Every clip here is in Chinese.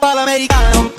pa'lamericano.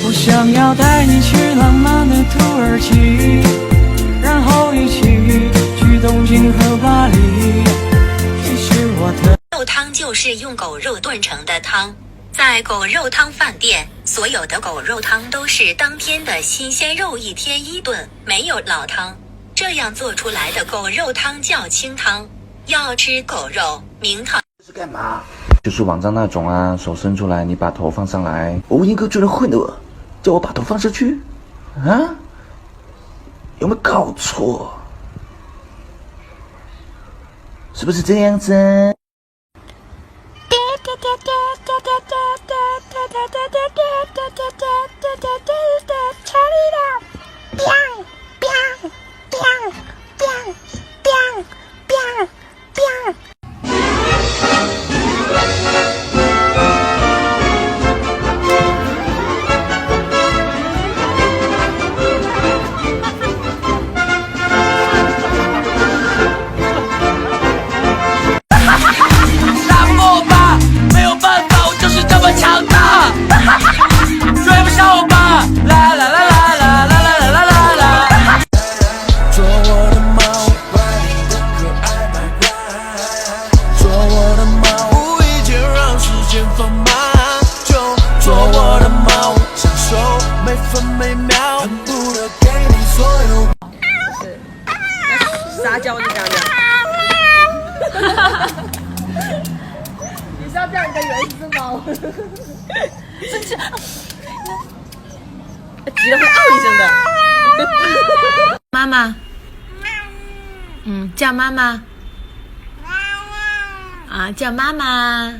我想要带你去浪漫的土耳其，然后一起去东京和巴黎。其实我的肉汤就是用狗肉炖成的汤，在狗肉汤饭店，所有的狗肉汤都是当天的新鲜肉一天一炖，没有老汤。这样做出来的狗肉汤叫清汤。要吃狗肉，名堂。这是干嘛？就是网上那种啊，手伸出来，你把头放上来。我英哥居然混我，叫我把头放上去，啊？有没有搞错？是不是这样子？撒娇就这样你是要这样，你的原是猫。生气，急了会嗷一声的。妈妈，叫妈妈。啊，叫妈妈。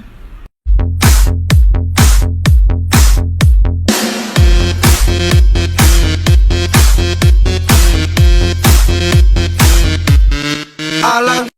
I like